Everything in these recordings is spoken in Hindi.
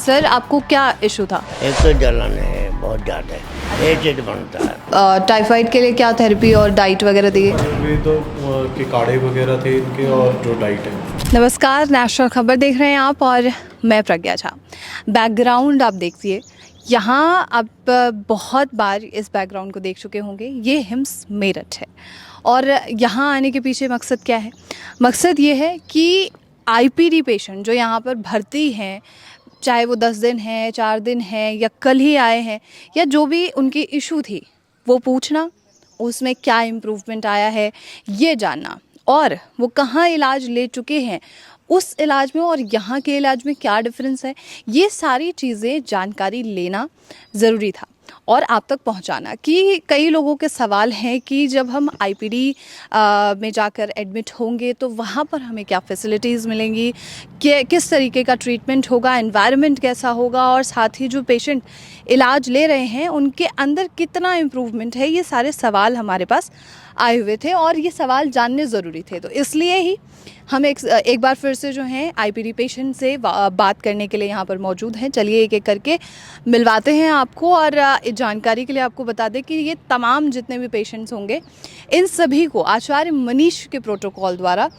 सर आपको क्या इशू था? एक तो जलन है बहुत ज़्यादा, एसिड बनता है। टाइफाइड के लिए क्या थेरेपी और डाइट वगैरह दी? ये तो के काढ़े वगैरह थे इनके और जो डाइट है। नमस्कार, नेशनल खबर देख रहे हैं आप और मैं प्रज्ञा झा। बैकग्राउंड आप देखिए, यहाँ आप बहुत बार इस बैकग्राउंड को देख चुके होंगे। ये हिम्स मेरठ है और यहाँ आने के पीछे मकसद क्या है? मकसद ये है कि आईपीडी पेशेंट जो यहाँ पर भर्ती हैं, चाहे वो 10 दिन हैं, 4 दिन हैं या कल ही आए हैं, या जो भी उनकी इशू थी वो पूछना, उसमें क्या इम्प्रूवमेंट आया है ये जानना, और वो कहाँ इलाज ले चुके हैं, उस इलाज में और यहाँ के इलाज में क्या डिफरेंस है, ये सारी चीज़ें जानकारी लेना ज़रूरी था और आप तक पहुँचाना। कि कई लोगों के सवाल हैं कि जब हम आईपीडी में जाकर एडमिट होंगे तो वहाँ पर हमें क्या फैसिलिटीज़ मिलेंगी, किस तरीके का ट्रीटमेंट होगा, एनवायरनमेंट कैसा होगा, और साथ ही जो पेशेंट इलाज ले रहे हैं उनके अंदर कितना इम्प्रूवमेंट है। ये सारे सवाल हमारे पास आए हुए थे और ये सवाल जानने ज़रूरी थे। तो इसलिए ही हम एक बार फिर से जो हैं आईपीडी पेशेंट से बात करने के लिए यहाँ पर मौजूद हैं। चलिए एक एक करके मिलवाते हैं आपको और इस जानकारी के लिए आपको बता दें कि ये तमाम जितने भी पेशेंट्स होंगे इन सभी को आचार्य मनीष के प्रोटोकॉल द्वारा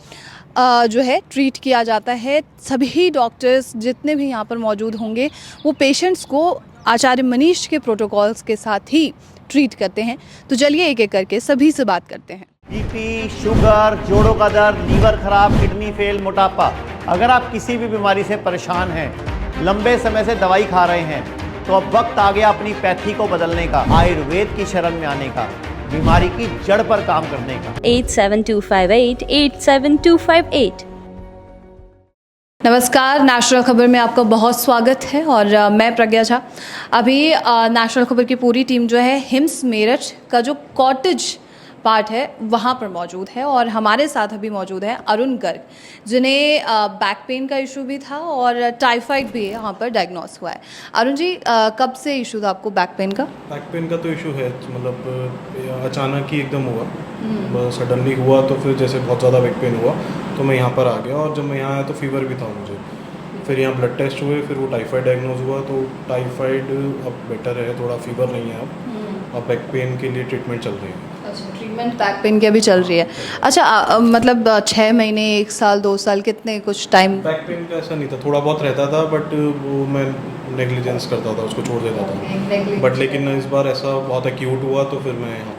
जो है ट्रीट किया जाता है। सभी डॉक्टर्स जितने भी यहाँ पर मौजूद होंगे वो पेशेंट्स को आचार्य मनीष के प्रोटोकॉल्स के साथ ही ट्रीट करते हैं। तो चलिए एक एक करके सभी से बात करते हैं। बीपी, शुगर, जोड़ों का दर्द, लीवर खराब, किडनी फेल, मोटापा, अगर आप किसी भी बीमारी से परेशान हैं, लंबे समय से दवाई खा रहे हैं, तो अब वक्त आ गया अपनी पैथी को बदलने का, आयुर्वेद की शरण में आने का, बीमारी की जड़ पर काम करने का। 8725887258। नमस्कार, नेशनल खबर में आपका बहुत स्वागत है और मैं प्रज्ञा झा। अभी नेशनल खबर की पूरी टीम जो है हिम्स मेरठ का जो कॉटेज पार्ट है वहाँ पर मौजूद है और हमारे साथ अभी मौजूद है अरुण गर्ग, जिन्हें बैक पेन का इशू भी था और टाइफाइड भी यहाँ पर डायग्नोस हुआ है। अरुण जी, कब से इशू था आपको बैक पेन का? बैक पेन का तो इशू है, मतलब अचानक ही एकदम हुआ, सडनली हुआ, तो फिर जैसे बहुत ज़्यादा बैक पेन हुआ तो मैं यहाँ पर आ गया। और जब मैं यहाँ आया तो फीवर भी था मुझे, फिर यहाँ ब्लड टेस्ट हुए, फिर वो टाइफाइड डायग्नोज हुआ। तो टाइफाइड अब बेटर है, थोड़ा फीवर नहीं है अब बैक पेन के लिए ट्रीटमेंट चल रही है। अच्छा, ट्रीटमेंट बैक पेन की अभी चल रही है। अच्छा, मतलब 6 महीने, 1 साल, 2 साल, कितने कुछ टाइम? बैक पेन का ऐसा नहीं था, थोड़ा बहुत रहता था, बट वो मैं नेग्लिजेंस करता था, उसको छोड़ देता था। बट लेकिन इस बार ऐसा बहुत एक्यूट हुआ तो फिर मैं यहाँ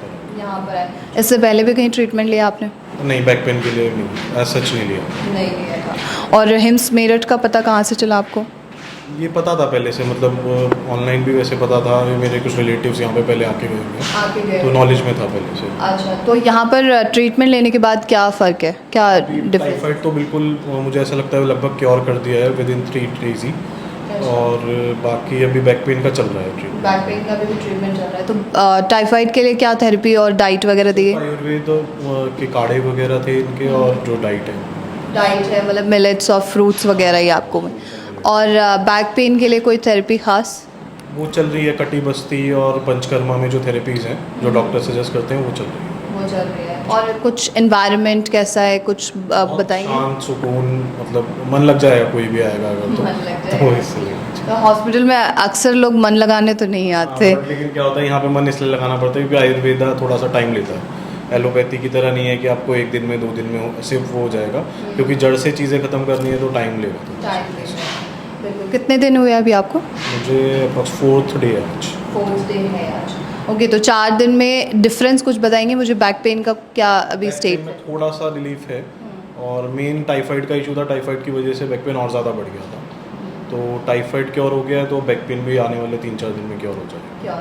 पर है। इससे पहले भी कहीं ट्रीटमेंट लिया आपने? नहीं, बैक पेन के लिए नहीं, ऐसा सच नहीं लिया था। और हिम्स मेरठ का पता कहाँ से चला आपको? ये पता था पहले से, मतलब ऑनलाइन भी वैसे पता था, मेरे कुछ रिलेटिव्स यहाँ पे पहले आके गए हैं, तो नॉलेज में था पहले से। अच्छा, तो यहाँ पर ट्रीटमेंट लेने के बाद क्या फ़र्क है, क्या डिफरेंस? टाइफाइड तो बिल्कुल मुझे ऐसा लगता है लगभग क्योर कर दिया है विद इन 3 days ही। और बाकी अभी बैक पेन का चल रहा है ट्रीटमेंट। बैक पेन का भी ट्रीटमेंट चल रहा है। तो टाइफाइड के लिए क्या थेरेपी और डाइट वगैरह दी? आयुर्वेद के काढ़े वगैरह थे इनके और जो डाइट है मतलब मिलेट्स और फ्रूट्स वगैरह ही आपको। और बैक पेन के लिए कोई थेरेपी खास? वो चल रही है, कटी बस्ती और पंचकर्मा में जो थेरेपीज़ हैं जो डॉक्टर सजेस्ट करते हैं वो चल रही है। और कुछ एनवायरनमेंट कैसा है, कुछ बताएंगे? शांत, सुकून, मतलब मन लग जाएगा कोई भी आएगा अगर तो इसलिए। तो हॉस्पिटल में अक्सर लोग मन लगाने तो नहीं आते। लेकिन क्या होता है, यहाँ पे मन इसलिए लगाना पड़ता है क्योंकि आयुर्वेदा थोड़ा सा टाइम लेता है। एलोपैथी की तरह नहीं है कि आपको 1 दिन में 2 दिन में सिर्फ वो हो जाएगा, क्योंकि जड़ से चीज़ें ख़त्म करनी है तो टाइम लेगा। कितने दिन हुए अभी आपको? मुझे अप्रॉक्स 4th डे है आज। 4th डे है आज। ओके, तो 4 दिन में डिफरेंस कुछ बताएंगे मुझे? बैक पेन का क्या अभी स्टेट में थोड़ा सा रिलीफ है और मेन टाइफाइड का इशू था, टाइफाइड की वजह से बैक पेन और ज़्यादा बढ़ गया था। तो टाइफाइड क्योर हो गया है तो बैक पेन भी आने वाले 3-4 दिन में क्योर हो जाएगा।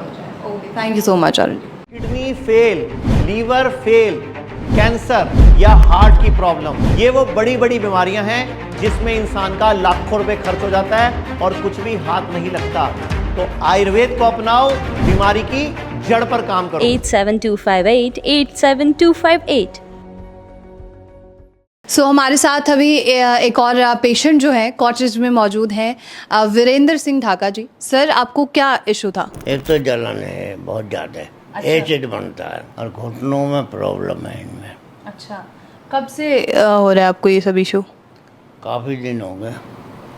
Okay, thank you so much Arun. Kidney fail, liver fail, cancer या हार्ट की प्रॉब्लम, ये वो बड़ी बड़ी बीमारियां हैं जिसमें इंसान का लाखों रुपए खर्च हो जाता है और कुछ भी हाथ नहीं लगता। तो आयुर्वेद को अपनाओ, बीमारी की जड़ पर काम करो। 8725887258। हमारे साथ अभी एक और पेशेंट जो है कॉटेज में मौजूद हैं, वीरेंद्र सिंह ढाका जी। सर आपको क्या इशू था? एक तो जलन है बहुत ज़्यादा, एसिड बनता है और घुटनों में प्रॉब्लम है इनमें। अच्छा, कब से हो रहा है आपको ये सब इशू? काफ़ी दिन हो गए।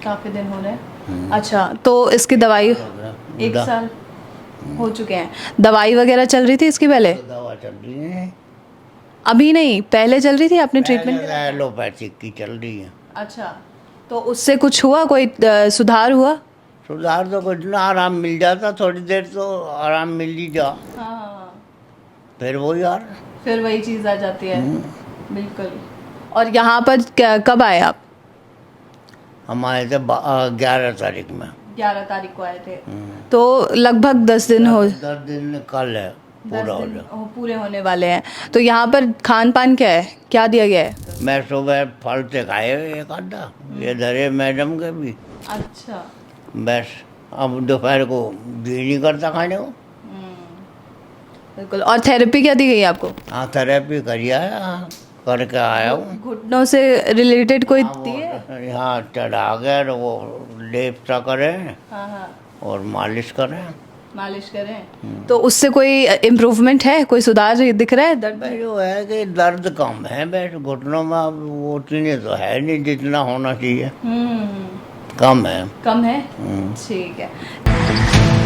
काफ़ी दिन हो रहे हैं। अच्छा, तो इसकी दवाई एक दा- साल हो चुके हैं। दवाई वगैरह चल रही थी इसकी पहले? दवा चल रही है, अभी नहीं, पहले चल रही थी, आपने ट्रीटमेंट पहले एलोपैथिक की चल रही है। अच्छा, तो उससे कुछ हुआ, कोई सुधार हुआ? सुधार तो कुछ ना, आराम मिल जाता, थोड़ी देर तो आराम मिल ही जा, हाँ, फिर वो यार फिर वही चीज़ आ जाती है। बिल्कुल। और यहाँ पर कब आए आप? हम आए थे 11 तारीख में। 11 तारीख को आए थे, तो लगभग 10 दिन हो, 10 दिन कल है, 10 पूरा हो दिन जाए। पूरे होने वाले हैं। तो यहाँ पर खान पान क्या है, क्या दिया गया है? मैं सुबह फल से खाए एक आधा, ये धरे मैडम के भी, अच्छा। बस अब दोपहर को जी नहीं करता खाने को। बिल्कुल। और थेरेपी क्या दी गई आपको? हाँ थेरेपी करी आया, करके आया हूँ। घुटनों से रिलेटेड कोई हाँ, दी है? वो यहाँ चढ़ा गए तो वो लेप सा करें हाँ हाँ, और मालिश करें। मालिश करें, तो उससे कोई इम्प्रूवमेंट है, कोई सुधार दिख रहा है दर्द में? जो है कि दर्द कम है, बस घुटनों में अब वो उतनी तो है नहीं जितना होना चाहिए, कम है। कम है। ठीक है।